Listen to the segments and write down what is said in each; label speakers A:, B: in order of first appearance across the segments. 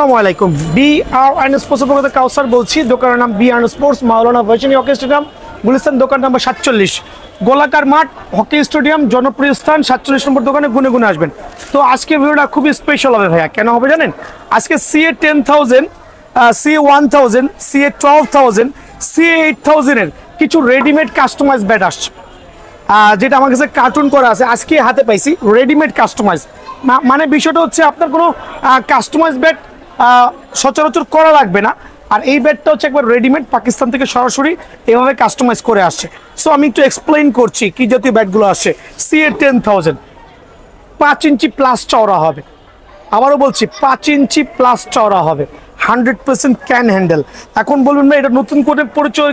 A: আসসালামু আলাইকুম। BR sports পক্ষ থেকে কাউসার বলছি। দোকানের নাম BR স্পোর্টস, মাওলানা ভার্সিটি হকি স্টেডিয়াম, গুলিস্তান, দোকান নাম্বার 47, গোলাকার মাঠ, হকি স্টেডিয়াম, জনপ্রিয় স্থান, 47 নম্বর দোকানে গুনে গুনে আসবেন। তো আজকে ভিডিওটা খুবই স্পেশাল হবে ভাইয়া। কেন হবে জানেন? আজকে CA 10,000, CA 1000, CA 12,000, CA 8,000 এর কিছু রেডিমেড কাস্টমাইজ ব্যাট আসছে, যেটা আমার কাছে কার্টুন করা আছে। আজকে হাতে পাইছি রেডিমেড কাস্টমাইজ। মানে বিষয়টা হচ্ছে আপনার কোনো কাস্টমাইজ ব্যাট সচরাচর করা লাগবে না। আর এই ব্যাটটা হচ্ছে একবার রেডিমেড, পাকিস্তান থেকে সরাসরি এভাবে কাস্টমাইজ করে আসছে। সো আমি একটু এক্সপ্লেইন করছি কি জাতীয় ব্যাটগুলো আসছে। CA 10,000 5 ইঞ্চি প্লাস চওড়া হবে। আবারও বলছি 5 ইঞ্চি প্লাস চওড়া হবে, 100% ক্যান হ্যান্ডেল। এখন বলবেন ভাই এটা নতুন করে পরিচয়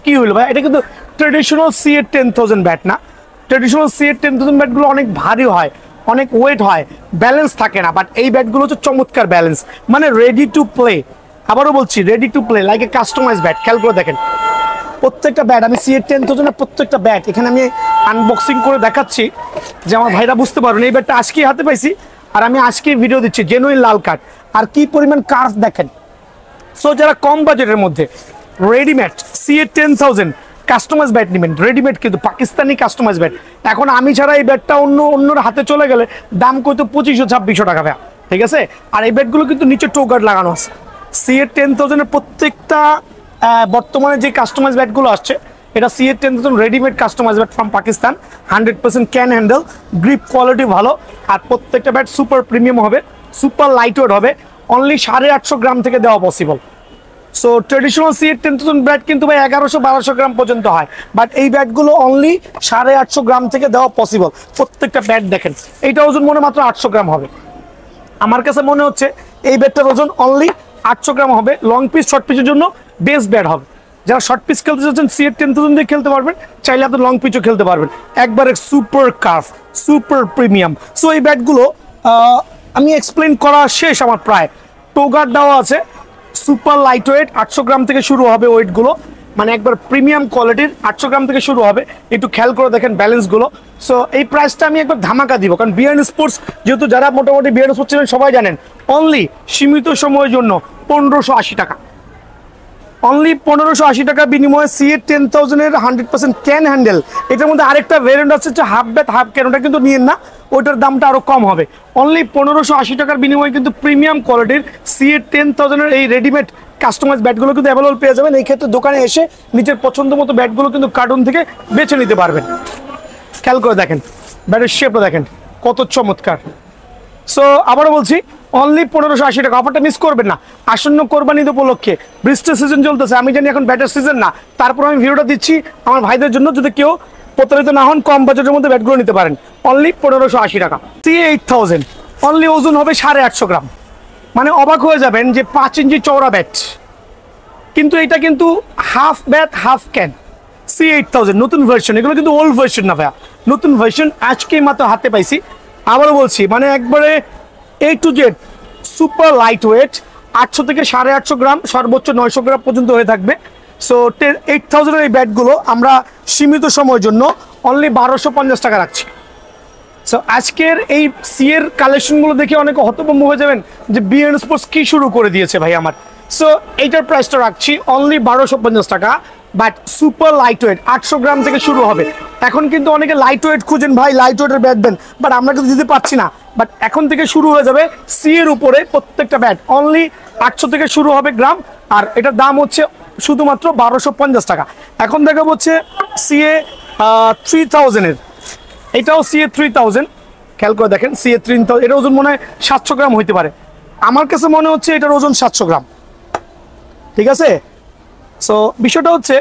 A: কি হলো ভাই? এটা কিন্তু ট্রেডিশনাল CA 10,000 ব্যাট না। ট্রেডিশনাল CA 10,000 ব্যাটগুলো অনেক ভারী হয়, অনেক ওয়েট হয়, ব্যালেন্স থাকে না। বাট এই ব্যাটগুলো হচ্ছে চমৎকার ব্যালেন্স, মানে রেডি টু প্লে। আবারও বলছি ready to play, like a customize bat. খেয়াল করে দেখেন প্রত্যেকটা ব্যাট, আমি CA 10,000 এর প্রত্যেকটা ব্যাট এখানে আমি আনবক্সিং করে দেখাচ্ছি যে আমার ভাইরা বুঝতে পারবেন। এই ব্যাটটা আজকেই হাতে পাইছি আর আমি আজকে ভিডিও দিচ্ছি। জেনুইন লাল কাঠ, আর কি পরিমাণ কার্ভ দেখেন। সো যারা কম বাজেটের মধ্যে রেডিমেড CA 10,000 কাস্টমাইজ ব্যাট নেবেন, রেডিমেড কিন্তু পাকিস্তানি কাস্টমাইজ ব্যাট। এখন আমি ছাড়া এই ব্যাটটা অন্যর হাতে চলে গেলে দাম কত 2500-2600 টাকা ভাইয়া, ঠিক আছে? আর এই ব্যাটগুলো কিন্তু নিচে টো গার্ড লাগানো আছে। CA 10,000 এর প্রত্যেকটা বর্তমানে যে কাস্টমাইজ ব্যাটগুলো আসছে, এটা CA 10,000 readymade customize bat from Pakistan, 100% can handle, grip quality ভালো। আর প্রত্যেকটা ব্যাট সুপার প্রিমিয়াম হবে, সুপার লাইট ওয়েট হবে। অনলি 850 গ্রাম থেকে দেওয়া possible. So traditional CA 10,000 bat কিন্তু ভাই 1100-1200 গ্রাম পর্যন্ত হয়, বাট এই ব্যাটগুলো অনলি 850 গ্রাম থেকে দেওয়া পসিবল। প্রত্যেকটা ব্যাট দেখেন, এইটা ওজন মনে মাত্র 800 গ্রাম হবে। আমার কাছে মনে হচ্ছে এই ব্যাটটার ওজন অনলি 800 গ্রাম হবে। লং পিস শর্ট পিসের জন্য বেস্ট ব্যাট হবে। যারা শর্ট পিস খেলতে চাচ্ছেন CA 10,000 দিয়ে খেলতে পারবেন, চাইলে আপনি লং পিচও খেলতে পারবেন। একবারে super curve, super premium. So এই ব্যাটগুলো আমি এক্সপ্লেন করা শেষ আমার প্রায়। টোগার দেওয়া আছে, সুপার লাইট ওয়েট, 800 গ্রাম থেকে শুরু হবে ওয়েটগুলো, মানে একবার প্রিমিয়াম কোয়ালিটির 800 গ্রাম থেকে শুরু হবে। একটু খেয়াল করে দেখেন ব্যালেন্সগুলো। সো এই প্রাইসটা আমি একবার ধামাকা দিব, কারণ BR স্পোর্টস যেহেতু, যারা মোটামুটি BR স্পোর্টস ছিলেন সবাই জানেন, অনলি সীমিত সময়ের জন্য 1580 টাকা। অনলি 1580 টাকা বিনিময়ে CA 10,000 এর 100% ক্যান হ্যান্ডেল। এটার মধ্যে আরেকটা ভেরিয়েন্ট আছে যে হাফ ব্যাট হাফ ক্যান, ওটা কিন্তু নিয়েন না, ওইটার দামটা আরও কম হবে। অনলি 1580 টাকার বিনিময়ে কিন্তু প্রিমিয়াম কোয়ালিটির CA 10,000 এর এই রেডিমেড কাস্টমাইজ ব্যাটগুলো কিন্তু অ্যাভেলেবল পেয়ে যাবেন। এই ক্ষেত্রে দোকানে এসে নিজের পছন্দ মতো ব্যাটগুলো কিন্তু কার্টুন থেকে বেছে নিতে পারবেন। খেয়াল করে দেখেন ব্যাটের শেপটা দেখেন কত চমৎকার। সো আবারও বলছি অনলি 1580 টাকা। অফারটা মিস করবেন না। আসন্ন কোরবানি ঈদ উপলক্ষে বৃষ্টির সিজন চলতেছে, আমি জানি এখন ব্যাটের সিজন না, তারপর আমি ভিডিওটা দিচ্ছি আমার ভাইদের জন্য, যদি কেউ প্রতারিত না হন, কম বাজেটের মধ্যে ব্যাটগুলো নিতে পারেন। অনলি 1580 টাকা। CA 8,000 অনলি ওজন হবে 850 গ্রাম। মানে অবাক হয়ে যাবেন যে 5 ইঞ্চি চওড়া ব্যাট, কিন্তু এটা কিন্তু half bat half can. CA 8,000 নতুন ভার্সন, এগুলো কিন্তু ওল্ড ভার্সন না ভাইয়া, নতুন ভার্সন আজকেই মাত্র হাতে পাইছি। আবারও বলছি মানে একবারে A to Z super light wait, 800 থেকে 850 গ্রাম, সর্বোচ্চ 900 গ্রাম পর্যন্ত হয়ে থাকবে। সো 8,000 এর এই ব্যাটগুলো আমরা সীমিত সময়ের জন্য অনলি 1250 টাকা রাখছি। সো আজকের এই CA এর কালেকশনগুলো দেখে অনেকে হতভম্ব হয়ে যাবেন যে BR স্পোর্টস কি শুরু করে দিয়েছে ভাই আমার। সো এইটার প্রাইসটা রাখছি অনলি 1250 টাকা, বাট সুপার লাইট ওয়েট, 800 গ্রাম থেকে শুরু হবে। এখন কিন্তু অনেকে লাইট ওয়েট খুঁজেন ভাই, লাইট ওয়েটের ব্যাট দেন, বাট আমরা কিন্তু দিতে পারছি না। বাট এখন থেকে শুরু হয়ে যাবে CA এর উপরে প্রত্যেকটা ব্যাট অনলি 800 থেকে শুরু হবে গ্রাম, আর এটার দাম হচ্ছে শুধুমাত্র 1250 টাকা। এখন দেখা হচ্ছে CA 3000 এর, এটাও CA 3000। খেয়াল করে দেখেন CA 3000, এটার ওজন মনে হয় 700 গ্রাম হইতে পারে। আমার কাছে মনে হচ্ছে এটার ওজন 700 গ্রাম, ঠিক আছে? সো বিষয়টা হচ্ছে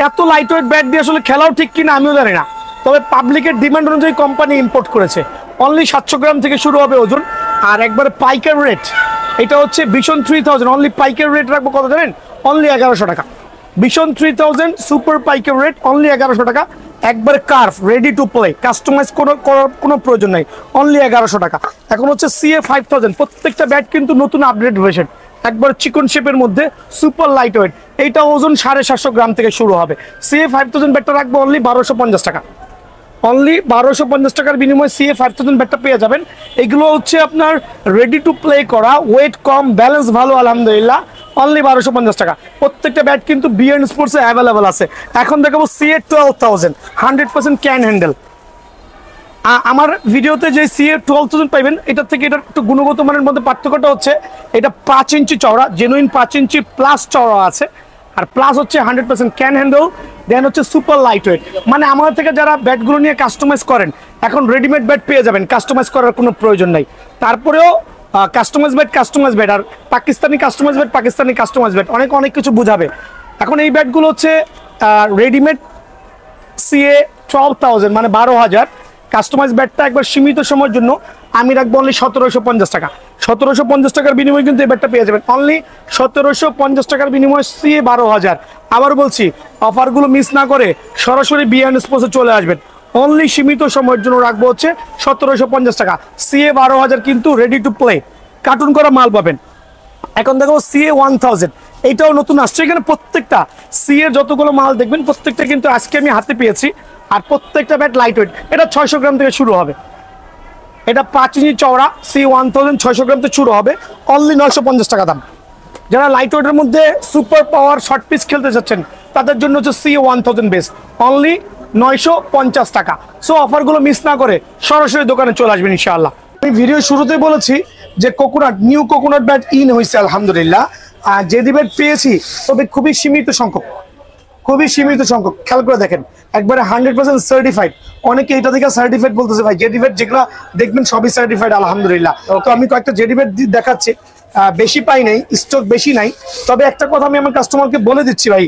A: এত লাইট ওয়েট ব্যাট দিয়ে আসলে খেলাও ঠিক কিনা আমিও জানি না, তবে পাবলিকের ডিমান্ড অনুযায়ী কোম্পানি ইম্পোর্ট করেছে। অনলি 700 গ্রাম থেকে শুরু হবে ওজন, আর একবারে পাইকার রেট এটা হচ্ছে Vision 3000। অনলি পাইকার রেট রাখবো কত জানেন? অনলি 1100 টাকা। Vision 3000 সুপার পাইকার রেট অনলি 1100 টাকা। একবারে curve, ready to play, customize করার কোনো প্রয়োজন নাই, অনলি 1100 টাকা। এখন হচ্ছে CA 5000, প্রত্যেকটা ব্যাট কিন্তু নতুন আপডেট ভার্সন, একবার চিকন শেপের মধ্যে সুপার লাইট ওয়েট। এইটা ওজন 750 গ্রাম থেকে শুরু হবে। CA 5000 ব্যাটটা রাখবো অনলি 1250 টাকা। অনলি 1250 টাকার বিনিময়ে সিএ 5000 ব্যাটটা পেয়ে যাবেন। এগুলো হচ্ছে আপনার রেডি টু প্লে করা, ওয়েট কম, ব্যালেন্স ভালো আলহামদুলিল্লাহ, অনলি 1250 টাকা। প্রত্যেকটা ব্যাট কিন্তু বিএন স্পোর্টসে অ্যাভেলেবল আছে। এখন দেখাবো সিএ 12000 100% ক্যান হ্যান্ডেল। আমার ভিডিওতে যে সিএ 12000 পাইবেন, এটার থেকে এটার একটু গুণগত মানের মধ্যে পার্থক্যটা হচ্ছে এটা 5 ইঞ্চি চওড়া, জেনুইন 5 ইঞ্চি প্লাস চওড়া আছে, আর প্লাস হচ্ছে 100% ক্যান হ্যান্ডেল, দেন হচ্ছে সুপার লাইট ওয়েট। মানে আমাদের থেকে যারা ব্যাটগুলো নিয়ে কাস্টমাইজ করেন, এখন রেডিমেড ব্যাট পেয়ে যাবেন, কাস্টমাইজ করার কোনো প্রয়োজন নাই। তারপরেও কাস্টমাইজ ব্যাট আর পাকিস্তানি কাস্টমাইজ ব্যাট অনেক কিছু বুঝাবে। এখন এই ব্যাটগুলো হচ্ছে রেডিমেড সিএ 12000 মানে 12000, কাস্টমাইজ ব্যাটটা একবার সীমিত সময়ের জন্য আমি রাখবো অনলি 1750 টাকা। 1750 টাকার বিনিময়ে কিন্তু এই ব্যাটটা পেয়ে যাবেন, অনলি 1750 টাকার বিনিময়ে সিএ 12000। আবার বলছি, অফারগুলো মিস না করে সরাসরি বিএন স্পোর্টসে চলে আসবেন। অনলি সীমিত সময়ের জন্য রাখবো হচ্ছে 1750 টাকা। সিএ 12000 কিন্তু রেডি টু প্লে, কার্টুন করা মাল পাবেন। এখন দেখো সিএ 1000, এইটাও নতুন আসছে। এখানে প্রত্যেকটা সিএ যতগুলো মাল দেখবেন প্রত্যেকটা কিন্তু আজকে আমি হাতে পেয়েছি, আর প্রত্যেকটা ব্যাট লাইট ওয়েট। এটা 600 গ্রাম থেকে শুরু হবে, এটা 5 ইঞ্চি চওড়া, সি 1000 600 গ্রাম থেকে শুরু হবে, অনলি 950 টাকা দাম। যারা লাইট ওয়েটের মধ্যে সুপার পাওয়ার শর্ট পিচ খেলতে চাচ্ছেন তাদের জন্য হচ্ছে সি 1000 বেস্ট, অনলি 950 টাকা। সো অফারগুলো মিস না করে সরাসরি দোকানে চলে আসবেন ইনশাআল্লাহ। আমি ভিডিও শুরুতেই বলেছি যে নিউ কোকোনাট ব্যাট ইন হয়েছে আলহামদুলিল্লাহ, আর জেডি ব্যাট পেয়েছি, তবে খুবই সীমিত সংখ্যক, খেয়াল করে দেখেন, একবারে 100% সার্টিফাইড। অনেকে এটা থেকে সার্টিফাইড বলতেছে, ভাই জেডি ব্যাট যেগুলো দেখবেন সবই সার্টিফাইড আলহামদুলিল্লাহ। তো আমি কয়েকটা জেডি ব্যাট দেখাচ্ছি, বেশি পাই নাই, স্টক বেশি নাই, তবে একটা কথা আমি আমার কাস্টমারকে বলে দিচ্ছি, ভাই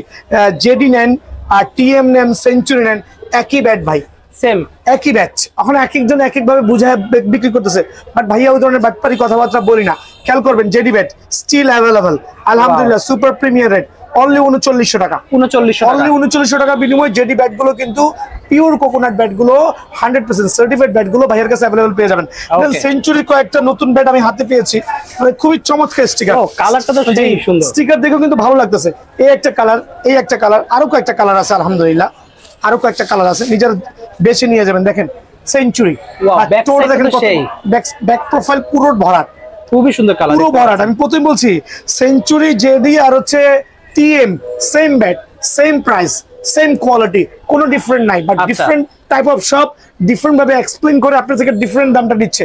A: জেডি নেন আর টিএম নেন, সেঞ্চুরি নেন, একই ব্যাট ভাই, সেম একই ব্যাচ। এখন এক একজন এক একভাবে বুঝায় বিক্রি করতেছে, বাট ভাইয়া ওই ধরনের বাটপারি কথাবার্তা বলি না। খেয়াল করবেন, জেডি ব্যাট স্টিল অ্যাভেলেবল আলহামদুলিল্লাহ, সুপার প্রিমিয়ার রেট, অনলি 3900 টাকা। 3900 টাকা বিনিময়ে জেডি ব্যাট গুলো কিন্তু পিওর কোকোনাট ব্যাট গুলো 100% সার্টিফাইড ব্যাট গুলো ভাইয়ের কাছে অ্যাভেলেবল পেয়ে যাবেন। সেঞ্চুরি কয়েকটা নতুন ব্যাট আমি হাতে পেয়েছি, মানে খুবই চমৎকার স্টিকার, কালারটা তো সেই সুন্দর, স্টিকার দেখেও কিন্তু ভালো লাগতেছে। এই একটা কালার, আরো কয়েকটা কালার আছে আলহামদুলিল্লাহ, আরো কয়েকটা কালার আছে, নিজের বেছে নিয়ে যাবেন। দেখেন সেঞ্চুরি, দেখেন ব্যাক প্রোফাইল পুরো ভরাট, খুবই সুন্দর কালার, পুরো ভরাট। আমি প্রথমে বলছি সেঞ্চুরি, জেডি আর হচ্ছে TM, same bat, same price, same quality, কোনো ডিফারেন্ট নাই, but different type of shop different ভাবে এক্সপ্লেইন করে আপনার থেকে ডিফারেন্ট দামটা দিচ্ছে।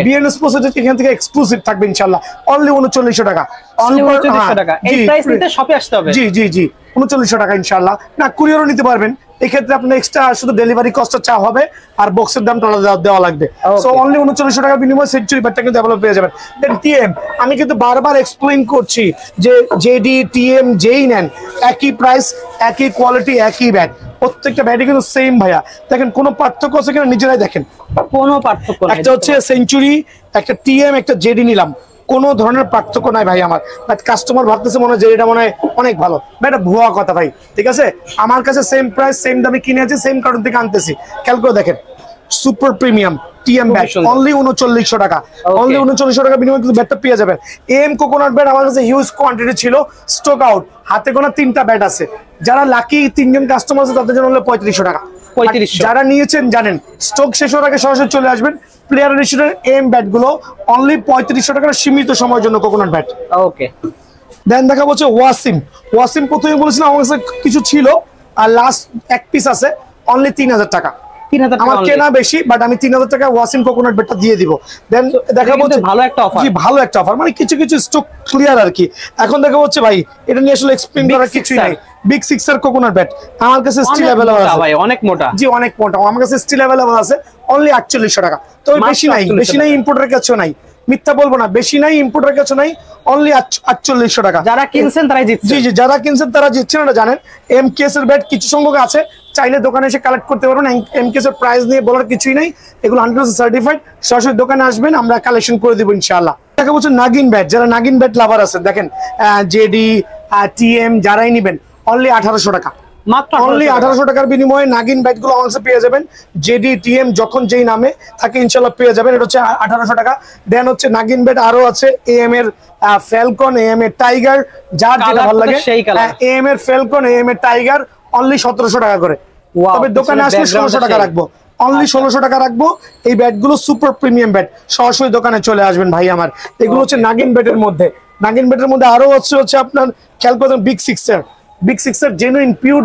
A: বিএন স্পোর্টস এখান থেকে এক্সক্লুসিভ থাকবে ইনশাআল্লাহ, অনলি 3900 টাকা। অনলি 3900 টাকা, এই প্রাইস নিতে শপে আসতে হবে। জি 3900 টাকা ইনশাআল্লাহ। না, কুরিয়ারও নিতে পারবেন, এক্ষেত্রে আপনার এক্সট্রা শুধু ডেলিভারি কস্টটা চা হবে, আর বক্সের দামটা আলাদা দেওয়া লাগবে। সো অনলি 3900 টাকা বিনিময়ে সেঞ্চুরি ব্যাটটা কিন্তু অ্যাভেলেবল পেয়ে যাবেন। দেন টিএম, আমি কিন্তু বারবার এক্সপ্লেইন করছি যে জেডি টিএম যেই নেন একই প্রাইস, একই কোয়ালিটি, একই ব্যাট, প্রত্যেকটা ব্যাটই কিন্তু সেম ভাইয়া। দেখেন কোনো পার্থক্য আছে কিনা নিজেরাই দেখেন, কোনো পার্থক্য নাই। একটা হচ্ছে সেঞ্চুরি, একটা টিএম, একটা জেডি নিলাম, কোনো ধরনের পার্থক্য নাই ভাই আমার। বাট কাস্টমার ভাবতেছে মনে হয় যে এটা মনে হয় অনেক ভালো, ভাই এটা ভুয়া কথা ভাই, ঠিক আছে? আমার কাছে সেম প্রাইস, সেম দামে কিনে আছে, সেম কার্টন থেকে আনতেছি। খেয়াল করে দেখেন, super premium TM bat, only 3900 টাকা, অনলি 3900 টাকা বিনিময়ে কিন্তু ব্যাটটা পেয়ে যাবেন। এম কোকোনাট ব্যাট আমার কাছে হিউজ কোয়ান্টিটি ছিল, স্টক আউট, হাতে গোনা 3টা ব্যাট আছে। যারা লাকি 3জন কাস্টমার আছে তাদের জন্য হলো 3500 টাকা। যারা নিয়েছেন জানেন, স্টক শেষ হওয়ার আগে সরাসরি চলে আসবেন। প্লেয়ার এডিশনের এম ব্যাট গুলো অনলি 3500 টাকার সীমিত সময়ের জন্য কোকোনাট ব্যাট। ওকে, দেন দেখা হচ্ছে ওয়াসিম প্রথমে বলেছিলাম আমার কাছে কিছু ছিল, আর লাস্ট এক পিস আছে, অনলি 3000 টাকা। আমার কেনা বেশি, বাট আমি 3000 টাকা ওয়াসিম কোকোনাট ব্যাটটা দিয়ে দিব। দেন দেখা হচ্ছে ভালো একটা অফার, জি ভালো একটা অফার, মানে কিছু স্টক ক্লিয়ার আর কি। এখন দেখা হচ্ছে ভাই এটা নিয়ে আসলে এক্সপ্লেইন করার কিছুই নাই। বিগ 6 এর কোকোনাট ব্যাট আমার কাছে স্টিল अवेलेबल আছে ভাই, অনেক মোটা, জি অনেক মোটা, আমার কাছে স্টিল अवेलेबल আছে, অনলি 4800 টাকা। তো বেশি নাই, ইম্পোর্টের কাছেও নাই, মিথ্যা বলবো না, বেশি নাই, ইম্পোর্টের কাছে নাই, অনলি 4800 টাকা। যারা কিনছেন তারাই জিতছেন, জি যারা কিনছেন তারা জিতছেন, এটা জানেন। এমকেএস এর ব্যাট কিছু সংখ্যক আছে, চাইলে দোকানে এসে কালেক্ট করতে পারবেন। এমকেএস এর প্রাইস নিয়ে বলার কিছুই নাই, এগুলো 100% সার্টিফাইড। সরাসরি দোকানে আসবেন, আমরা কালেকশন করে দিব ইনশাআল্লাহ। দেখা হচ্ছে নাগিন ব্যাট, যারা নাগিন ব্যাট লাভার আছেন, দেখেন জেডি টিএম যারাই নেবেন, অনলি 1800 টাকা, মাত্র অনলি 1800 টাকার বিনিময়ে নাগিন ব্যাট গুলো আমাদের পেয়ে যাবেন। জেডি টিএম যখন যেই নামে থাকে ইনশাআল্লাহ পেয়ে যাবেন। এটা হচ্ছে 1800 টাকা। দেন হচ্ছে নাগিন ব্যাট আরো আছে, এএম এর ফ্যালকন, এএম এর টাইগার, যার যেটা ভালো লাগে, এএম এর ফ্যালকন, এএম এর টাইগার, অনলি 1700 টাকা করে। তবে দোকানে আসলে 1600 টাকা রাখবো। অনলি 1600 টাকা রাখবো। এই ব্যাটগুলো সুপার প্রিমিয়াম ব্যাট, সরাসরি দোকানে চলে আসবেন ভাই আমার। এগুলো হচ্ছে নাগিন ব্যাটের মধ্যে। নাগিন ব্যাটের মধ্যে আরো হচ্ছে আপনার খেয়াল করবেন বিগ সিক্সের জেনুইন পিওর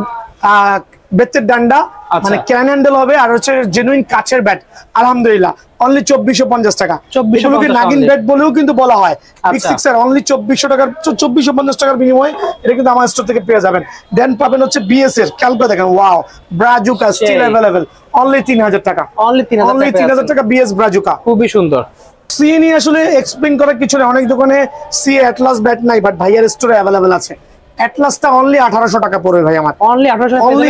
A: বেতের ডান্ডা, মানে ক্যান হ্যান্ডেল হবে, আর হচ্ছে জেনুইন কাচের ব্যাট। আলহামদুলিল্লাহ অনলি 2450 টাকা। এগুলোকে নাগিন ব্যাট বলেও কিন্তু বলা হয়। বিগ সিক্সের অনলি 2400 টাকার, 2450 টাকার বিনিময়ে এটা কিন্তু আমার স্টোর থেকে পেয়ে যাবেন। দেন পাবেন হচ্ছে বিএস এর, খেয়াল করে দেখেন, wow Brazuca still available only 3000 টাকা। অনলি 3000 টাকা বিএস ব্রাজুকা, খুবই সুন্দর। সিএ নিয়ে আসলে এক্সপ্লেইন করার কিছু নেই, অনেক দোকানে সিএ অ্যাটলাস ব্যাট নাই, বাট ভাইয়ার স্টোরে अवेलेबल আছে। অ্যাটলাসটা অনলি 1800 টাকা পড়বে ভাই আমার। অনলি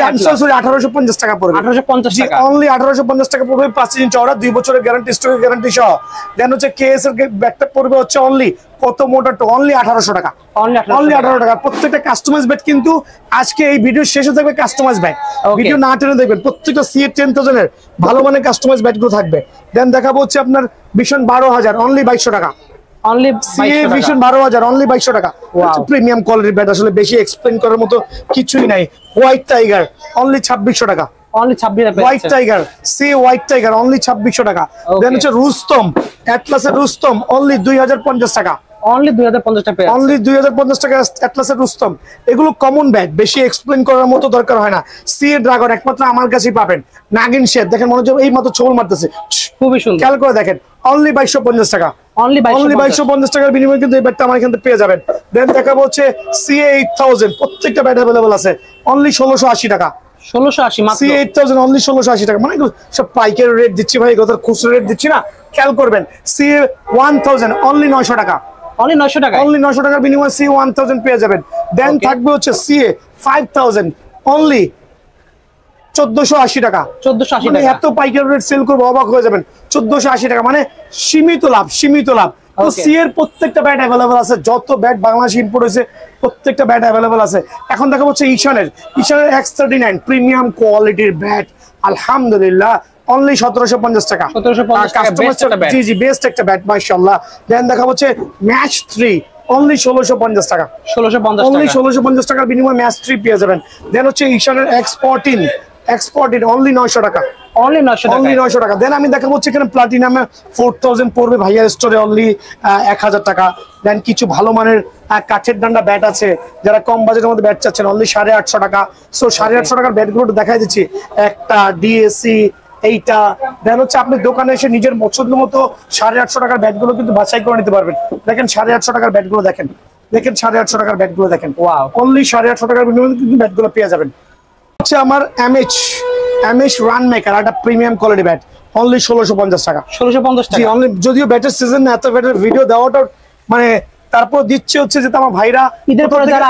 A: 1850 টাকা পড়বে। 1850 টাকা, অনলি 1850 টাকা পড়বে। 5 ইঞ্চি চওড়া, 2 বছরের গ্যারান্টি, স্টকের গ্যারান্টি সহ। দেন হচ্ছে কেএস এর ব্যাটটা পড়বে হচ্ছে অনলি কত মোটা তো অনলি 1800 টাকা। অনলি 1800 টাকা। প্রত্যেকটা কাস্টমাইজ ব্যাট কিন্তু আজকে এই ভিডিও শেষে থাকবে কাস্টমাইজ ব্যাট, ভিডিও না টেনে দেখবেন। প্রত্যেকটা সিএ 10000 এর ভালো মানের কাস্টমাইজ ব্যাটগুলো থাকবে। দেন দেখাবো হচ্ছে আপনার ভিশন 12000 অনলি 2200 টাকা। অনলি ভিশন 12000 অনলি 2200 টাকা। প্রিমিয়াম কোয়ালিটির ব্যাট, আসলে বেশি এক্সপ্লেইন করার মতো কিছুই নাই। হোয়াইট টাইগার অনলি 2600 টাকা। অনলি 26 হোয়াইট টাইগার, সি হোয়াইট টাইগার অনলি 2600 টাকা। দেন হচ্ছে রুস্তম, অ্যাটলাসের রুস্তম অনলি 2050 টাকা। অনলি 2050 টাকা, অনলি 2050 টাকা অ্যাটলাসের রুস্তম। এগুলো কমন ব্যাট, বেশি এক্সপ্লেইন করার মতো দরকার হয় না। সি এ ড্রাগন একমাত্র আমার কাছেই পাবেন। নাগিন শেড দেখেন, মনে হচ্ছে এই মাত্র ছবল মারতেছে, খুবই সুন্দর, খেয়াল করে দেখেন। অনলি 2250 টাকা। অনলি 2250 টাকার বিনিময়ে কিন্তু এই ব্যাটটা আমার এখান থেকে পেয়ে যাবেন। দেন দেখাবো হচ্ছে সিএ 8000, প্রত্যেকটা ব্যাট अवेलेबल আছে অনলি 1680 টাকা। 1680 মাত্র। সিএ 8000 অনলি 1680 টাকা। মানে সব পাইকারি রেট দিচ্ছি ভাই, কত খুচরা রেট দিচ্ছি না, খেয়াল করবেন। সিএ 1000 অনলি 900 টাকা। অনলি 900 টাকা, অনলি 900 টাকার বিনিময়ে সিএ 1000 পেয়ে যাবেন। দেন থাকবে হচ্ছে সিএ 5000 অনলি 1480 টাকা। 1480 টাকা, এত পাইকারি রেট সেল করবো অবাক হয়ে যাবেন। 1480 টাকা মানে সীমিত লাভ, সীমিত লাভ। তো সিএর প্রত্যেকটা ব্যাট अवेलेबल আছে, যত ব্যাট বাংলাদেশ ইম্পোর্ট হয়েছে প্রত্যেকটা ব্যাট अवेलेबल আছে। এখন দেখা হচ্ছে ঈশানের X39 প্রিমিয়াম কোয়ালিটির ব্যাট, আলহামদুলিল্লাহ অনলি 1750 টাকা। 1750 টাকা, জি জি বেস্ট একটা ব্যাট মাশাআল্লাহ। দেন দেখা হচ্ছে ম্যাচ 3 অনলি 1650 টাকা। 1650 অনলি 1650 টাকার বিনিময়ে ম্যাচ 3 পেয়ে যাবেন। দেন হচ্ছে ঈশানের X14 অনলি 900 টাকা। অনলি 900 টাকা, অনলি 900 টাকা। দেন আমি দেখাবো হচ্ছে এখানে প্লাটিনামে 4000 পড়বে ভাইয়ার স্টোরে অনলি 1000 টাকা। দেন কিছু ভালো মানের কাঠের ডান্ডা ব্যাট আছে, যারা কম বাজেটের মধ্যে ব্যাট চাচ্ছেন অনলি 850 টাকা। সো 850 টাকার ব্যাটগুলো দেখাই দিচ্ছি, একটা ডিএসসি এইটা। দেন হচ্ছে আপনি দোকানে এসে নিজের পছন্দ মতো 850 টাকার ব্যাটগুলো কিন্তু বাছাই করে নিতে পারবেন। দেখেন 850 টাকার ব্যাটগুলো দেখেন, 850 টাকার ব্যাটগুলো দেখেন, ওয়াও অনলি 850 টাকার বিনিময়ে কিন্তু ব্যাটগুলো পেয়ে যাবেন। হচ্ছে আমার এমএইচ রান মেকার, একটা প্রিমিয়াম কোয়ালিটি ব্যাট অনলি 1650 টাকা। 1650 টাকা, অনলি। যদিও ব্যাটের সিজন না, এত ব্যাটের ভিডিও দেওয়াটা মানে তারপর দিচ্ছে হচ্ছে যে আমার ভাইরা ঈদের পরে যারা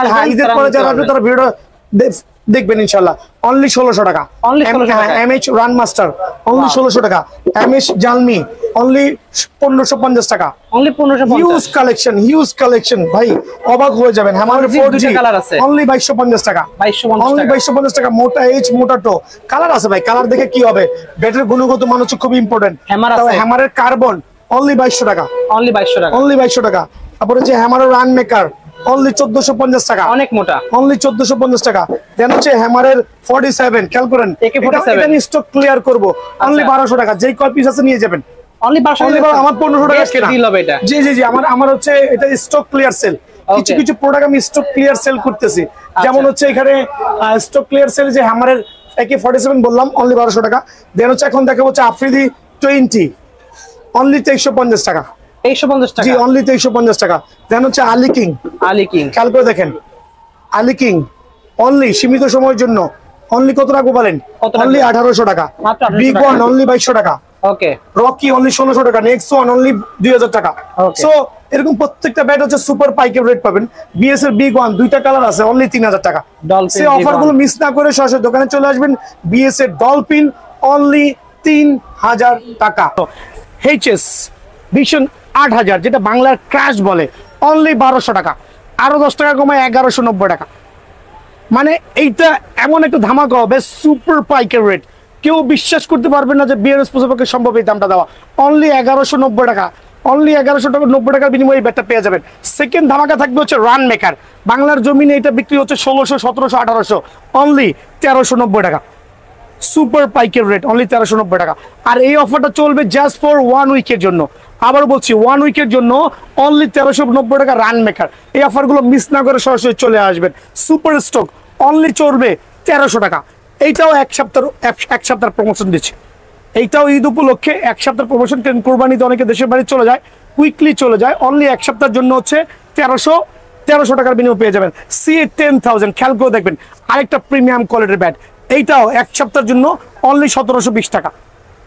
A: আসবে তারা ভিডিও দেখবেন ইনশাআল্লাহ। অনলি 1600 টাকা। এমএইচ রান মাস্টার অনলি 1600 টাকা। এমএইচ জালমি অনলি 1550 টাকা। অনলি 1550। হিউজ কালেকশন ভাই, অবাক হয়ে যাবেন। হ্যামারের 4G কালার আছে অনলি 2250 টাকা। অনলি 2250 টাকা। মোটা এইচ, মোটা টো কালার আছে ভাই, কালার দেখে কি হবে, ব্যাটের গুণগত মান হচ্ছে খুব ইম্পর্টেন্ট। হ্যামারের কার্বন অনলি 2200 টাকা। অনলি 2200 টাকা, অনলি 2200 টাকা। তারপরে যে হ্যামারের রান মেকার অনলি 1450 টাকা, অনেক মোটা, অনলি 1450 টাকা। দেন হচ্ছে হ্যামারের 47, খেয়াল করেন এটা স্টক ক্লিয়ার করব অনলি 1200 টাকা। যেই কয় পিস আছে নিয়ে যাবেন অনলি 1200 টাকা। আমার 1500 টাকা কেনা ডিল হবে এটা। জি জি জি, আমার হচ্ছে এটা স্টক ক্লিয়ার সেল। কিছু প্রোডাক্ট আমি স্টক ক্লিয়ার সেল করতেছি, যেমন হচ্ছে এখানে স্টক ক্লিয়ার সেল যে হ্যামারের AK47 বললাম অনলি 1200 টাকা। দেন হচ্ছে এখন দেখা হচ্ছে আফ্রিদি 20 অনলি 2350 টাকা। 2350 টাকা, জি অনলি 2350 টাকা। দেন হচ্ছে আলী কিং, খেয়াল করে দেখেন আলী কিং অনলি সীমিত সময়ের জন্য অনলি কত রাখবো বলেন? অনলি 1800 টাকা। বিগ ওয়ান অনলি 2200 টাকা। ওকে, রকি অনলি 1600 টাকা। নেক্সট ওয়ান অনলি 2000 টাকা। সো এরকম প্রত্যেকটা ব্যাট হচ্ছে সুপার পাইকারি রেট পাবেন। বিএস এর বিগ ওয়ান দুইটা কালার আছে অনলি 3000 টাকা। সেই অফার গুলো মিস না করে সরাসরি দোকানে চলে আসবেন। বিএস এর ডলফিন অনলি 3000 টাকা। এইচএস ভিশন 8000, যেটা বাংলার ক্রাশ বলে, অনলি 1200 টাকা। আরো 10 টাকা কমায় 1190 টাকা। মানে এইটা এমন একটা ধামাকা হবে, সুপার পাইকারি রেট। কেউ বিশ্বাস করতে পারবেন না যে বিআরএস পক্ষে সম্ভব এই দামটা দেওয়া। অনলি 1190 টাকা, অনলি 1190 টাকার বিনিময়ে এই ব্যাটটা পেয়ে যাবেন। সেকেন্ড ধামাকা থাকবে হচ্ছে রান মেকার। বাংলার জমিনে এটা বিক্রি হচ্ছে 1600, 1700, 1800, অনলি 1390 টাকা। সুপার পাইকের রেট অনলি 1390 টাকা। আর এই অফারটা চলবে জাস্ট ফর 1 উইকের জন্য। আবার বলছি 1 উইকের জন্য অনলি 1390 টাকা রান মেকার। এই অফারগুলো মিস না করে সরাসরি চলে আসবেন। সুপার স্টক অনলি চলবে 1300 টাকা। এইটাও এক সপ্তাহ প্রমোশন দিচ্ছে। এইটাও ঈদ উপলক্ষে এক সপ্তাহ প্রমোশন। কোরবানিতে অনেকে দেশের বাড়ি চলে যায়, কুইকলি চলে যায়। অনলি এক সপ্তাহের জন্য হচ্ছে 1300 টাকার বিনিময়ে পেয়ে যাবেন CA10000। খেয়াল করে দেখবেন আরেকটা প্রিমিয়াম কোয়ালিটির ব্যাট, এইটাও এক সপ্তাহের জন্য অনলি 1720 টাকা।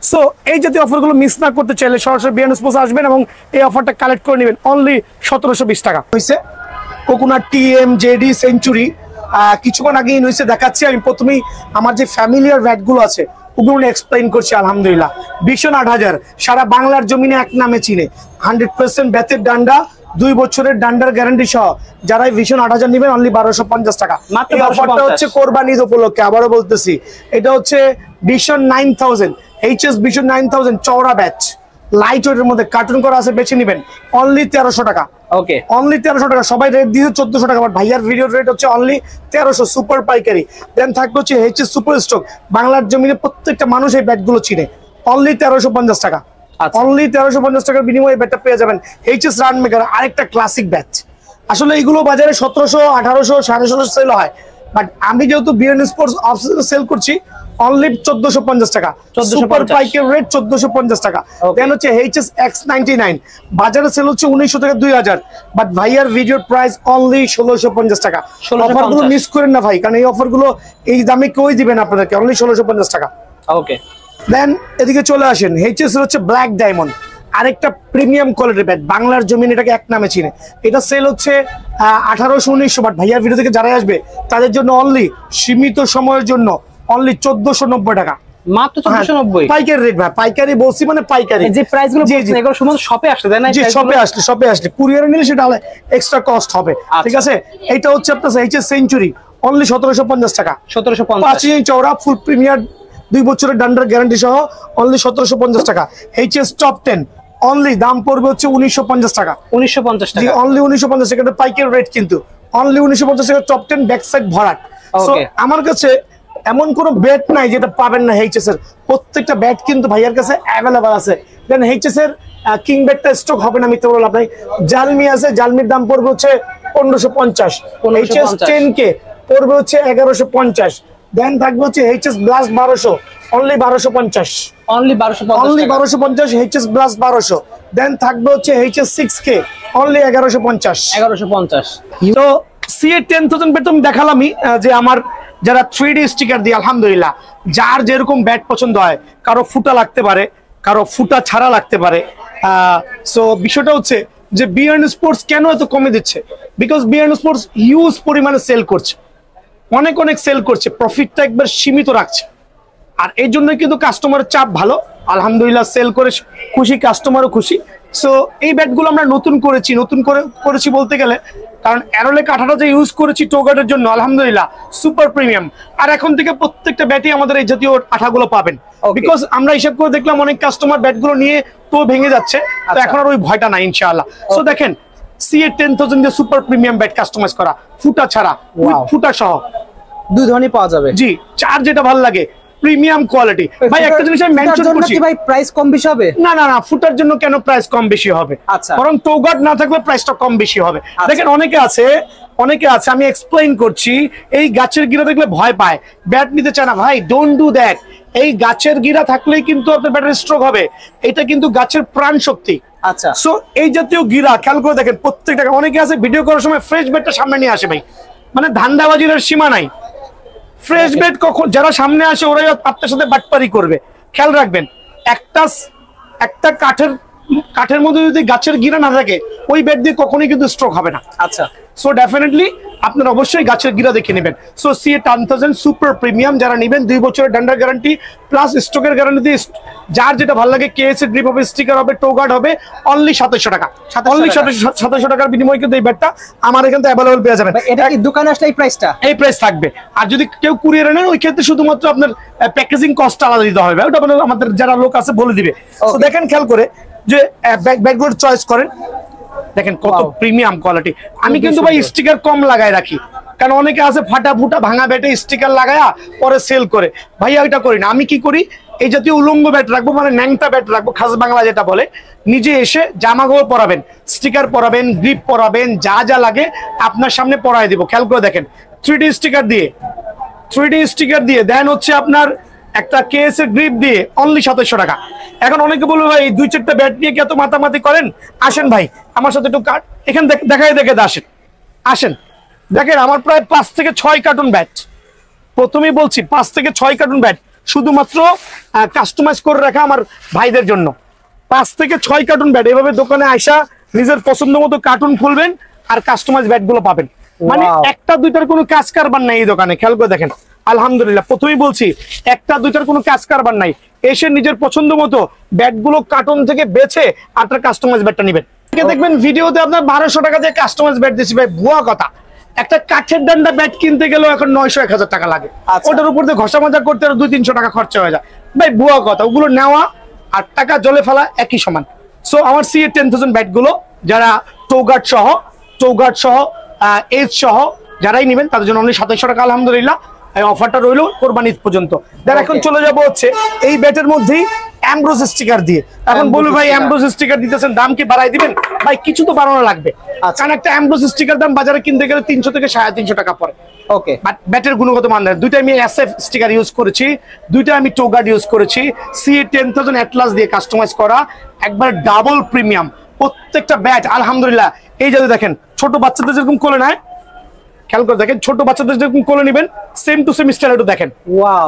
A: সো এই জাতীয় অফারগুলো মিস না করতে চাইলে সরাসরি বিআরএন স্পোর্টস আসবেন এবং এই অফারটা কালেক্ট করে নেবেন অনলি 1720 টাকা। হয়েছে কোকোনাট TM JD সেঞ্চুরি কিছুক্ষণ আগেই হয়েছে দেখাচ্ছি। আমি প্রথমেই আমার যে ফ্যামিলিয়ার ব্যাটগুলো আছে ওগুলো এক্সপ্লেইন করছি। আলহামদুলিল্লাহ ভিশন 8000 সারা বাংলার জমিনে এক নামে চিনে। 100% ব্যাটের ডান্ডা, 2 বছরের ডান্ডার গ্যারান্টি সহ যারা ভিশন 8000 নেবেন অনলি 1250 টাকা। এই অফারটা হচ্ছে কোরবানি ঈদ উপলক্ষে। আবারও বলতেছি এটা হচ্ছে ভিশন 9000 HS ভিশন 9000 চওড়া ব্যাচ, লাইট ওয়েটের মধ্যে কার্টুন করা আছে, বেছে নেবেন অনলি 1300 টাকা।
B: ওকে
A: অনলি 1300 টাকা। সবাই রেট দিয়েছে 1400 টাকা, বাট ভাইয়ার ভিডিও রেট হচ্ছে অনলি 1300 সুপার পাইকারি। দেন থাকবে হচ্ছে HS সুপার স্টক, বাংলার জমিনে প্রত্যেকটা মানুষ এই ব্যাটগুলো চিনে অনলি 1350 টাকা। অনলি 1350 টাকার বিনিময়ে ব্যাটটা পেয়ে যাবেন HS রান মেকার, আরেকটা ক্লাসিক ব্যাট। আসলে এগুলো বাজারে 1700 1800 1750 সেল হয়, বাট আমি যেহেতু বিআরএন স্পোর্টস অফিসে সেল করছি অনলি 1450 টাকা। সুপার পাইকারি রেট 1450 টাকা। দেন হচ্ছে HS X99 বাজারে সেল হচ্ছে 1900 থেকে 2000, বাট ভাইয়ার ভিডিওর প্রাইস অনলি 1650 টাকা। অফারগুলো মিস করেন না ভাই, কারণ এই অফারগুলো এই দামে কেউই দিবেন আপনাদেরকে, অনলি 1650 টাকা।
B: ওকে
A: দেন এদিকে চলে আসেন HS এর হচ্ছে ব্ল্যাক ডায়মন্ড, আরেকটা প্রিমিয়াম কোয়ালিটির ব্যাট, বাংলার জমিন এটাকে এক নামে চিনে। এটা সেল হচ্ছে 1800 1900, বাট ভাইয়ার ভিডিও থেকে যারা আসবে তাদের জন্য অনলি সীমিত সময়ের জন্য অনলি 1490 টাকা
B: মাত্র। 1490
A: পাইকারি রেট ভাই, পাইকারি বলছি মানে পাইকারি।
B: যে প্রাইসগুলো বলছেন এগুলো শুধু শপে আসলে তাই না?
A: জি শপে আসলে কুরিয়ারে নিলে সেটা এক্সট্রা কস্ট হবে। ঠিক আছে, এটা হচ্ছে আপনার HS সেঞ্চুরি অনলি 1750 টাকা।
B: 1750
A: 5 ইঞ্চি চওড়া ফুল প্রিমিয়ার 2 বছরের ডান্ডার গ্যারান্টি সহ অনলি 1750 টাকা। HS টপ 10 অনলি দাম পড়বে হচ্ছে 1950 টাকা।
B: 1950 টাকা
A: অনলি 1950 টাকা পাইকারি রেট, কিন্তু অনলি 1950 টাকা টপ 10 ব্যাক সাইড ভরাট। সো আমার কাছে এমন কোনো ব্যাট নাই যেটা পাবেন না HS এর, প্রত্যেকটা ব্যাট কিন্তু ভাইয়ার কাছে অ্যাভেলেবল আছে। দেন HS এর কিং ব্যাটটা স্টক হবে না মিথ্যা বললাম, আপনার জালমি আছে, জালমির দাম পড়বে হচ্ছে 1550। HS 10K পড়বে হচ্ছে 1150। দেন থাকবে হচ্ছে HS blast 1200 only 1250।
B: Only 1250
A: HS blast 1200। দেন থাকবে হচ্ছে HS 6K অনলি 1150। তো CA10000 ব্যাট আমি দেখালামই যে আমার যারা 3D স্টিকার দিয়ে আলহামদুলিল্লাহ যার যেরকম ব্যাট পছন্দ হয়, কারো ফুটা লাগতে পারে, কারো ফুটা ছাড়া লাগতে পারে। সো বিষয়টা হচ্ছে যে বিআরএন স্পোর্টস কেন এত কমে দিচ্ছে, বিকজ বিআরএন স্পোর্টস হিউজ পরিমাণে সেল করছে, অনেক সেল করছে, প্রফিটটা একবার সীমিত রাখছে। আর এই জন্যই কিন্তু কাস্টমারের চাপ ভালো, আলহামদুলিল্লাহ সেল করে খুশি, কাস্টমারও খুশি। সো এই ব্যাটগুলো আমরা নতুন করেছি বলতে গেলে, কারণ অ্যারোলে কাঠাটা যে ইউজ করেছি টোগার্ডের জন্য আলহামদুলিল্লাহ সুপার প্রিমিয়াম। আর এখন থেকে প্রত্যেকটা ব্যাটই আমাদের এই জাতীয় আঠাগুলো পাবেন, বিকজ আমরা হিসাব করে দেখলাম অনেক কাস্টমার ব্যাটগুলো নিয়ে তো ভেঙে যাচ্ছে, তো এখন আর ওই ভয়টা নাই ইনশাআল্লাহ। সো দেখেন CA10000 দিয়ে সুপার প্রিমিয়াম ব্যাট কাস্টমাইজ করা, ফুটা ছাড়া, ফুটা সহ
B: 2 ধরনের পাওয়া যাবে।
A: জি, চার যেটা ভালো লাগে প্রিমিয়াম কোয়ালিটি। ভাই একটা জিনিস আমি মেনশন করছি,
B: ভাই প্রাইস কম বেশি হবে
A: না, ফুটার জন্য কেন প্রাইস কম বেশি হবে, বরং টোগার্ড না থাকলে প্রাইসটা কম বেশি হবে। দেখেন অনেকে আছে আমি এক্সপ্লেইন করছি, এই গাছের গিরা দেখলে ভয় পায়, ব্যাট নিতে চায় না। ভাই ডোন্ট ডু দ্যাট। এই গাছের গিরা থাকলেই কিন্তু আপনার ব্যাটারি স্ট্রোক হবে, এটা কিন্তু গাছের প্রাণ শক্তি।
B: আচ্ছা,
A: সো এই জাতীয় গিরা খেয়াল করে দেখেন প্রত্যেকটা। অনেকে আছে ভিডিও করার সময় ফ্রেশ ব্যাটটা সামনে নিয়ে আসে, ভাই মানে ধান্দাবাজির সীমা নাই। ফ্রেশ ব্যাট কখন যারা সামনে আসে ওরাই আপনার সাথে বাটপারি করবে। খেয়াল রাখবেন একটা কাঠের মধ্যে যদি গাছের গিরা না থাকে ওই ব্যাট দিয়ে কখনোই কিন্তু স্ট্রোক হবে না।
B: আচ্ছা,
A: সো ডেফিনেটলি আপনার অবশ্যই গাছের গিরা দেখে নেবেন। সো CA10000 সুপার প্রিমিয়াম যারা নেবেন 2 বছরের ডান্ডার গ্যারান্টি প্লাস স্টকের গ্যারান্টি, যার যেটা ভালো লাগে কেএস এর গ্রিপ হবে, স্টিকার হবে, টোগার্ড হবে, অনলি 2700 টাকা। অনলি 2700 টাকার বিনিময়ে কিন্তু এই ব্যাটটা আমার এখান থেকে অ্যাভেলেবল পেয়ে যাবেন।
B: এটা কি দোকানে আসলে এই প্রাইস থাকবে?
A: আর যদি কেউ কুরিয়ারে নেন ওই ক্ষেত্রে শুধুমাত্র আপনার প্যাকেজিং কস্ট আলাদা দিতে হবে, ওটা আমাদের যারা লোক আছে বলে দিবে। তো দেখেন খেয়াল করে যে ব্যাগগুলোর চয়েস করেন, দেখেন কত প্রিমিয়াম কোয়ালিটি। আমি কিন্তু ভাই স্টিকার কম লাগাই রাখি, কারণ অনেকে আছে ফাটা ফুটা ভাঙা ব্যাটে স্টিকার লাগায়া পরে সেল করে, ভাইয়া ওইটা করি না। আমি কি করি, এই জাতীয় উলঙ্গ ব্যাট রাখবো, মানে ন্যাংটা ব্যাট রাখবো, খাস বাংলা যেটা বলে। নিজে এসে জামা কাপড় পরাবেন, স্টিকার পরাবেন, গ্রিপ পরাবেন, যা যা লাগে আপনার সামনে পরায় দিব। খেয়াল করে দেখেন 3D স্টিকার দিয়ে দেন হচ্ছে আপনার একটা কেএস এর গ্রিপ দিয়ে অনলি 2700 টাকা। এখন অনেকে বলবে ভাই 2-4টা ব্যাট নিয়ে কি এত মাতামাতি করেন, আসেন ভাই আমার সাথে একটু এখানে দেখাই আসেন দেখেন আমার প্রায় 5 থেকে 6 কার্টুন ব্যাট। প্রথমেই বলছি 5 থেকে 6 কার্টুন ব্যাট শুধুমাত্র কাস্টমাইজ করে রাখা আমার ভাইদের জন্য। 5 থেকে 6 কার্টুন ব্যাট এভাবে দোকানে আইসা নিজের পছন্দ মতো কার্টুন খুলবেন আর কাস্টমাইজ ব্যাট গুলো পাবেন। মানে একটা দুইটার কোনো কাজ কারবার নাই এই দোকানে। খেয়াল করে দেখেন আলহামদুলিল্লাহ, প্রথমেই বলছি একটা দুইটার কোনো কাজ কারবার নাই। এসে নিজের পছন্দ মতো ব্যাট গুলো কার্টুন থেকে বেছে আপনার কাস্টমাইজ ব্যাটটা নেবেন। দেখবেন ভিডিওতে আপনার 1200 টাকা দিয়ে কাস্টমাইজ ব্যাট দিচ্ছি, ভাই ভুয়া কথা। একটা কাঠের ডান্ডা ব্যাট কিনতে গেলেও এখন 900-1000 টাকা লাগে, ওটার উপর দিয়ে ঘষা মাজা করতে 200-300 টাকা খরচা হয়ে যায়। ভাই ভুয়া কথা, ওগুলো নেওয়া আর টাকা জলে ফেলা একই সমান। সো আমার CA 10000 ব্যাট গুলো যারা চৌগাট সহ এজ সহ যারাই নেবেন তাদের জন্য অনলি 2700 টাকা। আলহামদুলিল্লাহ এই অফারটা রইলো কোরবানি ঈদ পর্যন্ত। দেন এখন চলে যাবো হচ্ছে এই ব্যাটের মধ্যেই অ্যামব্রোস স্টিকার দিয়ে। এখন বলবো ভাই অ্যামব্রোস স্টিকার দিতেছেন, দাম কি বাড়াই দিবেন? ভাই কিছু তো বাড়ানো লাগবে, কারণ একটা অ্যামব্রোস স্টিকার দাম বাজারে কিনতে গেলে 300 থেকে 350 টাকা পড়ে। ওকে, বাট ব্যাটের গুণগত মান দেয়। দুইটা আমি SF স্টিকার ইউজ করেছি, দুইটা আমি টোগার্ড ইউজ করেছি। CA 10000 অ্যাটলাস দিয়ে কাস্টমাইজ করা, একবার ডাবল প্রিমিয়াম প্রত্যেকটা ব্যাট। আলহামদুলিল্লাহ এই যে দেখেন ছোট বাচ্চাদের যেরকম কোলে নেয়, খেয়াল করে দেখেন ছোট বাচ্চাদের যেরকম কোলে নেবেন সেম টু সেম স্টাইল একটু দেখেন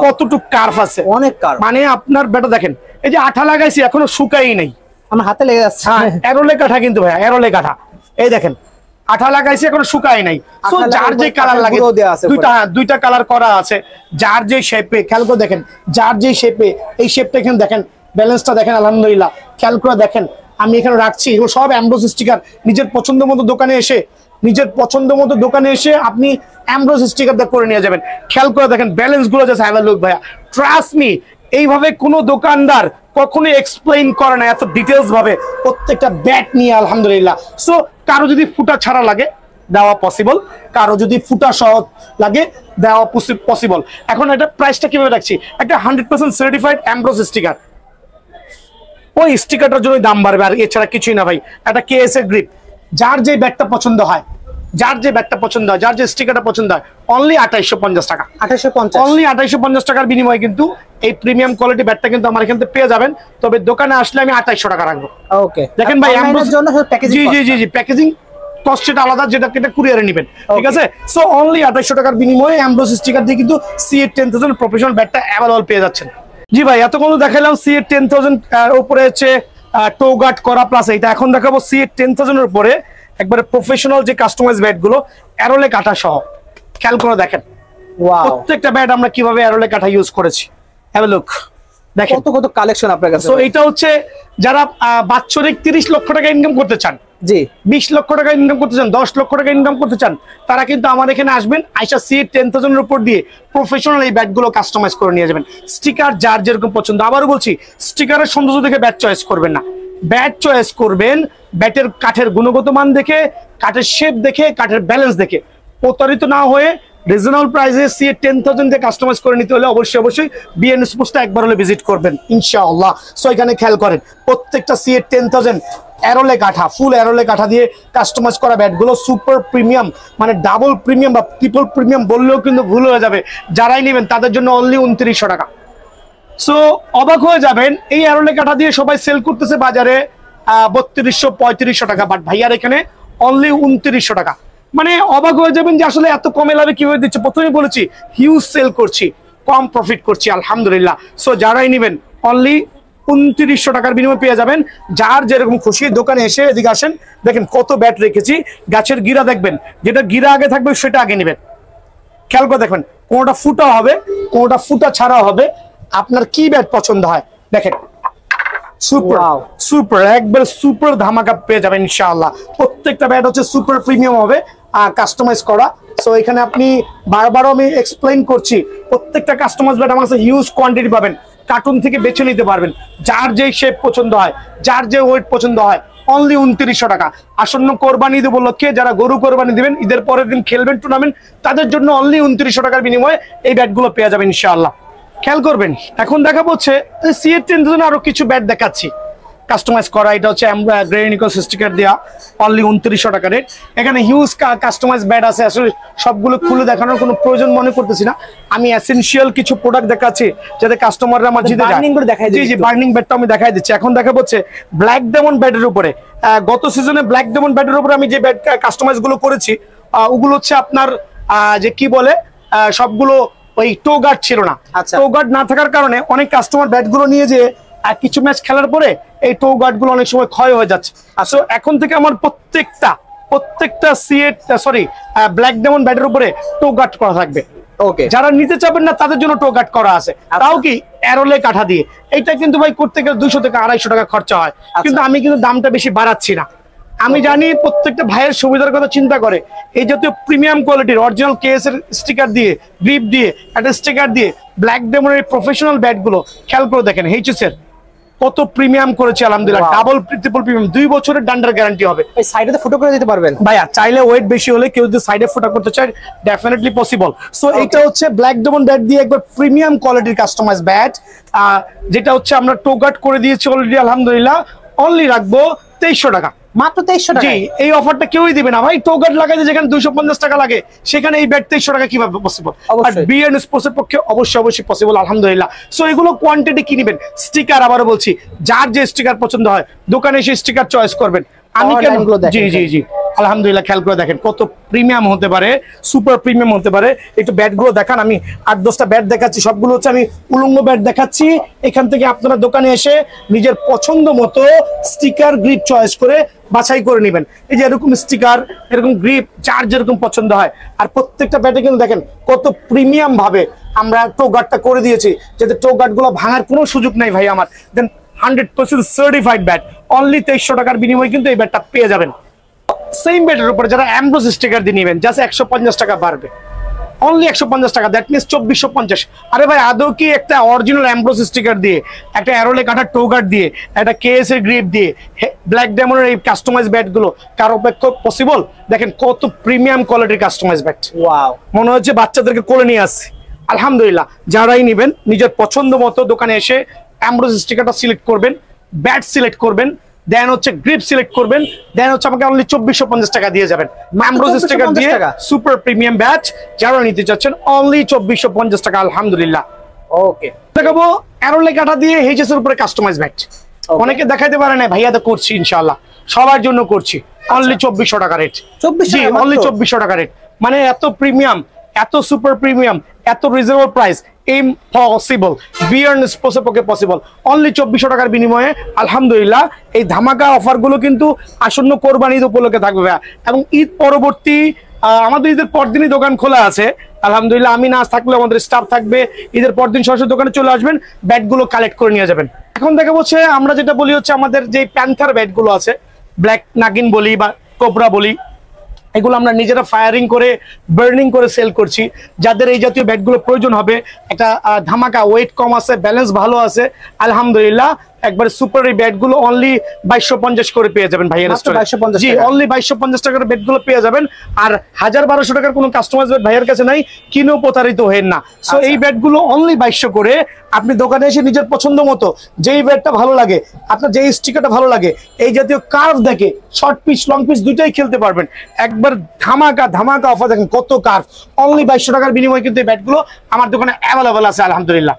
A: কতটুকু কার্ভ আছে, অনেক কার্ভ। মানে আপনার ব্যাটা দেখেন এই যে আঠা লাগাইছি এখনো শুকাই নাই, আমার হাতে লেগে যাচ্ছে। এরোলে কাঠা কিন্তু ভাই, এরোলে কাঠা। এই দেখেন আঠা লাগাইছি এখনো শুকাই নাই। সো যার যে কালার লাগে দুইটা কালার করা আছে, যার যে শেপে। খেয়াল করে দেখেন যার যে শেপে, এই শেপটা এখানে দেখেন, ব্যালেন্সটা দেখেন আলহামদুলিল্লাহ। খেয়াল করে দেখেন আমি এখানে রাখছি, এগুলো সব অ্যামব্রোস স্টিকার। নিজের পছন্দ মতো দোকানে এসে আপনি অ্যামব্রোস স্টিকার দিয়ে করে নিয়ে যাবেন। খেয়াল করে দেখেন ব্যালেন্স গুলো জাস্ট হ্যাভ আ লুক ভাইয়া, ট্রাস্ট মি। এইভাবে কোনো দোকানদার কখনোই এক্সপ্লেইন করে না এত ডিটেলস ভাবে প্রত্যেকটা ব্যাট নিয়ে আলহামদুলিল্লাহ। সো কারো যদি ফুটা ছাড়া লাগে দেওয়া পসিবল, কারো যদি ফুটা সহ লাগে দেওয়া পসিবল। এখন এটা প্রাইসটা কিভাবে রাখছি, একটা 100% সার্টিফাইড অ্যামব্রোস স্টিকার, ওই স্টিকারটার জন্য দাম বাড়বে, আর এছাড়া কিছুই না ভাই। একটা কেএস এর গ্রিপ, যার যে ব্যাটটা পছন্দ হয়, যার যে স্টিকারটা পছন্দ হয়, অনলি 2850 টাকা। 2850, অনলি 2850 টাকার বিনিময়ে কিন্তু এই প্রিমিয়াম কোয়ালিটি ব্যাটটা কিন্তু আমার এখান থেকে পেয়ে যাবেন। তবে দোকানে আসলে আমি 2800 টাকা রাখবো। ওকে, দেখেন ভাই জি প্যাকেজিং কস্ট সেটা আলাদা, যেটা কুরিয়ারে নেবেন, ঠিক আছে। সো অনলি 2800 টাকার বিনিময়ে অ্যামব্রোস স্টিকার দিয়ে কিন্তু CA 10000 প্রফেশনাল ব্যাটটা অ্যাভেলেবল পেয়ে যাচ্ছেন। জি ভাই এতক্ষণ দেখালাম CA 10000 উপরে হচ্ছে টোগাট করা প্লাস এইটা। এখন দেখাবো CA 10000 এর উপরে একবারে প্রফেশনাল যে কাস্টমাইজ ব্যাট গুলো অ্যারোলে কাটা সহ। খেয়াল করে দেখেন প্রত্যেকটা ব্যাট আমরা কিভাবে অ্যারোলে কাটা ইউজ করেছি। হ্যাভ আ লুক, দেখেন কত কালেকশন আপনার কাছে। সো এটা হচ্ছে যারা বাৎসরিক 30 লক্ষ টাকা ইনকাম করতে চান, জি 20 লক্ষ টাকা ইনকাম করতে চান, 10 লক্ষ টাকা ইনকাম করতে চান, তারা কিন্তু আমার এখানে আসবেন, আইসা CA 10000 এর উপর দিয়ে প্রফেশনাল এই ব্যাট গুলো কাস্টমাইজ করে নিয়ে যাবেন। স্টিকার যার যেরকম পছন্দ, আবারও বলছি স্টিকারের সৌন্দর্য দেখে ব্যাট চয়েস করবেন না, ব্যাট চয়েস করবেন ব্যাটের কাঠের গুণগত মান দেখে, কাঠের শেপ দেখে, কাঠের ব্যালেন্স দেখে। প্রতারিত না হয়ে রিজনেবল প্রাইসে CA 10000 দিয়ে কাস্টমাইজ করে নিতে হলে অবশ্যই বিএন স্পোর্টসটা একবার হলে ভিজিট করবেন ইনশাআল্লাহ। সো এখানে খেয়াল করেন প্রত্যেকটা CA 10000 অ্যারোলে কাঠা, ফুল অ্যারোলে কাঠা দিয়ে কাস্টমাইজ করা ব্যাটগুলো সুপার প্রিমিয়াম, মানে ডাবল প্রিমিয়াম বা ট্রিপল প্রিমিয়াম বললেও কিন্তু ভুল হয়ে যাবে। যারাই নেবেন তাদের জন্য অনলি 2900 টাকা। সো অবাক হয়ে যাবেন এই অ্যারোলে কাঠা দিয়ে সবাই সেল করতেছে বাজারে 3200-3500 টাকা, বাট ভাইয়ার এখানে অনলি 2900 টাকা। মানে অবাক হয়ে যাবেন যে আসলে এত কমে লাভে কিভাবে দিচ্ছে। প্রথমেই বলেছি হিউজ সেল করছি, কম প্রফিট করছি আলহামদুলিল্লাহ। সো যারাই নেবেন অনলি 2900 টাকার বিনিময়ে পেয়ে যাবেন। যার যেরকম খুশি দোকানে এসে এদিকে আসেন, দেখেন কত ব্যাট রেখেছি। গাছের গিরা দেখবেন, যেটা গিরা আগে থাকবে সেটা আগে নেবেন। খেয়াল করে দেখবেন কোনটা ফুটা হবে, কোনটা ফুটা ছাড়া হবে, আপনার কি ব্যাট পছন্দ হয় দেখেন। সুপার একবার সুপার ধামাকা পেয়ে যাবেন ইনশাআল্লাহ। প্রত্যেকটা ব্যাট হচ্ছে সুপার প্রিমিয়াম হবে কাস্টমাইজ করা। সো এখানে আপনি বারবার আমি এক্সপ্লেইন করছি, প্রত্যেকটা কাস্টমাইজ ব্যাট আমার কাছে হিউজ কোয়ান্টিটি পাবেন, কার্টুন থেকে বেছে নিতে পারবেন। যার যে শেপ পছন্দ হয়, যার যে ওয়েট পছন্দ হয় অনলি 2900 টাকা। আসন্ন কোরবানি ঈদ উপলক্ষে যারা গরু কোরবানি দিবেন, ঈদের পরের দিন খেলবেন টুর্নামেন্ট, তাদের জন্য অনলি 2900 টাকার বিনিময়ে এই ব্যাটগুলো পেয়ে যাবেন ইনশাআল্লাহ। খেয়াল করবেন, এখন দেখাবো হচ্ছে CA10 জন্য আরো কিছু ব্যাট দেখাচ্ছি কাস্টমাইজ করা। এটা হচ্ছে গ্রেনিকোস স্টিকার দেওয়া, অনলি 2900 টাকা রেট। এখানে হিউজ কাস্টমাইজ ব্যাট আছে, আসলে সবগুলো খুলে দেখানোর কোনো প্রয়োজন মনে করতেছি না। আমি এসেনশিয়াল কিছু প্রোডাক্ট দেখাচ্ছি যাতে কাস্টমাররা আমার জিতে যায়। জি বার্নিং ব্যাটটা আমি দেখাই দিচ্ছি। এখন দেখাবো হচ্ছে ব্ল্যাক ডেমন ব্যাটের উপরে, গত সিজনে ব্ল্যাক ডেমন ব্যাটের উপরে আমি যে ব্যাট কাস্টমাইজ গুলো করেছি ওগুলো হচ্ছে আপনার যে কি বলে সবগুলো ওই টো গার্ড ছিল না। টো গার্ড না থাকার কারণে অনেক কাস্টমার ব্যাট গুলো নিয়ে যে কিছু ম্যাচ খেলার পরে এই টো গার্ড গুলো অনেক সময় ক্ষয় হয়ে যাচ্ছে। সো এখন থেকে আমার প্রত্যেকটা ব্ল্যাক ডেমন ব্যাটের উপরে টো গার্ড করা থাকবে। ওকে, যারা নিতে চাবেন না তাদের জন্য টো গার্ড করা আছে, তাও কি অ্যারোলে কাঠা দিয়ে। এইটা কিন্তু ভাই করতে গেলে 200 থেকে 250 টাকা খরচা হয়, কিন্তু আমি কিন্তু দামটা বেশি বাড়াচ্ছি না। আমি জানি প্রত্যেকটা ভাইয়ের সুবিধার কথা চিন্তা করে এই জাতীয় প্রিমিয়াম কোয়ালিটির অরিজিনাল কেএস এর স্টিকার দিয়ে, গ্রিপ দিয়ে, একটা স্টিকার দিয়ে ব্ল্যাক ডেমনের প্রফেশনাল ব্যাট গুলো খেয়াল করে দেখেন এইচএস এর কত প্রিমিয়াম করেছে আলহামদুলিল্লাহ। ডাবল ট্রিপল প্রিমিয়াম, 2 বছরের ডান্ডার গ্যারান্টি হবে।
B: এই সাইডে ফুটো করে দিতে পারবেন
A: ভাইয়া, চাইলে ওয়েট বেশি হলে কেউ যদি সাইডে ফুটা করতে চায় ডেফিনেটলি পসিবল। সো এটা হচ্ছে ব্ল্যাক ডেমন ব্যাট দিয়ে একবার প্রিমিয়াম কোয়ালিটির কাস্টমাইজ ব্যাট, যেটা হচ্ছে আমরা টো গার্ড করে দিয়েছি অলরেডি আলহামদুলিল্লাহ। অনলি রাখবো 2300 টাকা,
B: মাত্র 2300 টাকা।
A: জি, এই অফারটা কেউই দিবে না ভাই। টো গার্ড লাগাইতে যেখানে 250 টাকা লাগে সেখানে এই ব্যাট 2300 টাকা কিভাবে পসিবল? আর বিএন স্পোর্টসের পক্ষে অবশ্যই পসিবল আলহামদুলিল্লাহ। সো এগুলো কোয়ান্টিটি কিনবেন। স্টিকার আবারও বলছি, যার যে স্টিকার পছন্দ হয় দোকানে এসে স্টিকার চয়েস করবেন। আমি কেন জি আলহামদুলিল্লাহ, খেয়াল করে দেখেন কত প্রিমিয়াম হতে পারে, সুপার প্রিমিয়াম হতে পারে। একটু ব্যাট গুলো দেখান, আমি 8-10টা ব্যাট দেখাচ্ছি, সবগুলো হচ্ছে আমি উলঙ্গ ব্যাট দেখাচ্ছি। এখান থেকে আপনারা দোকানে এসে নিজের পছন্দ মতো স্টিকার গ্রিপ চয়েস করে বাছাই করে নেবেন। এই যে এরকম স্টিকার, এরকম গ্রিপ যার যেরকম পছন্দ হয়। আর প্রত্যেকটা ব্যাটে কিন্তু দেখেন কত প্রিমিয়াম ভাবে আমরা টো গার্ডটা করে দিয়েছি, যাতে টো গার্ড গুলো ভাঙার কোনো সুযোগ নাই ভাই আমার। দেন 100% সার্টিফাইড ব্যাট, অনলি 2300 টাকার বিনিময়ে কিন্তু এই ব্যাটটা পেয়ে যাবেন। সেম ব্যাটের উপরে যারা অ্যামব্রোস স্টিকার দিয়ে নেবেন, জাস্ট 150 টাকা বাড়বে, অনলি 150 টাকা, দ্যাট মিনস 2450। আরে ভাই, আদৌ কি একটা অরিজিনাল অ্যামব্রোস স্টিকার দিয়ে, একটা অ্যারোলে কাটা টো গার্ড দিয়ে, একটা কেএস এর গ্রিপ দিয়ে ব্ল্যাক ডেমনের এই কাস্টমাইজ ব্যাট গুলো কারো পক্ষে পসিবল? দেখেন কত প্রিমিয়াম কোয়ালিটির কাস্টমাইজ ব্যাট। ওয়াও, মনে হচ্ছে বাচ্চাদেরকে কোলে নিয়ে আসছে। আলহামদুলিল্লাহ, যারাই নেবেন নিজের পছন্দ মতো দোকানে এসে অ্যামব্রোস স্টিকারটা সিলেক্ট করবেন, ব্যাট সিলেক্ট করবেন, দেন হচ্ছে গ্রিপ সিলেক্ট করবেন, দেন হচ্ছে আমাকে অনলি 2450 টাকা দিয়ে যাবেন। অ্যামব্রোস স্টিকার দিয়ে সুপার প্রিমিয়াম ব্যাট যারা নিতে চাচ্ছেন অনলি 2450 টাকা আলহামদুলিল্লাহ। ওকে, দেখাবো অ্যারোলে কাটা দিয়ে এইচএস এর উপরে কাস্টমাইজ ব্যাট। অনেকে দেখাইতে পারে না ভাইয়া, তো করছি ইনশাআল্লাহ, সবার জন্য করছি। অনলি 2400 টাকা রেট, জি অনলি 2400 টাকা রেট। মানে এত প্রিমিয়াম, এত সুপার প্রিমিয়াম, এত রিজনেবল প্রাইস ইম্পসিবল, বিয়ার্ন স্পোর্টসের পক্ষে পসিবল। অনলি 2400 টাকার বিনিময়ে আলহামদুলিল্লাহ এই ধামাকা অফারগুলো কিন্তু আসন্ন কোরবানি ঈদ উপলক্ষে থাকবে ভাইয়া। এবং ঈদ পরবর্তী আমাদের ঈদের পরদিনই দোকান খোলা আছে আলহামদুলিল্লাহ। আমি না থাকলে আমাদের স্টাফ থাকবে, ঈদের পরদিন সরাসরি দোকানে চলে আসবেন, ব্যাটগুলো কালেক্ট করে নিয়ে যাবেন। এখন দেখা হচ্ছে আমরা যেটা বলি হচ্ছে আমাদের যে প্যান্থার ব্যাটগুলো আছে, ব্ল্যাক নাগিন বলি বা কোবরা বলি, এগুলো আমরা নিজেরা ফায়ারিং করে বার্নিং করে সেল করছি। যাদের এই জাতীয় ব্যাটগুলো প্রয়োজন হবে, একটা ধামাকা, ওয়েট কম আছে, ব্যালেন্স ভালো আছে আলহামদুলিল্লাহ, একবারে সুপার এই ব্যাটগুলো অনলি 2250 করে পেয়ে যাবেন ভাইয়ের রেস্টুরেন্টে। জি, অনলি 2250 টাকার ব্যাটগুলো পেয়ে যাবেন। আর 1000-1200 টাকার কোনো কাস্টমাইজ ব্যাট ভাইয়ের কাছে নাই, কিনেও প্রতারিত হবেন না। সো এই ব্যাটগুলো অনলি 2200 করে আপনি দোকানে এসে নিজের পছন্দ মতো যেই ব্যাটটা ভালো লাগে, আপনার যেই স্টিকারটা ভালো লাগে, এই জাতীয় কার্ভ দেখে শর্ট পিচ লং পিচ দুইটাই খেলতে পারবেন। একবার ধামাকা অফার দেখেন কত কার্ভ, অনলি 2200 টাকার বিনিময়ে কিন্তু এই ব্যাটগুলো আমার দোকানে অ্যাভেলেবল আছে আলহামদুলিল্লাহ।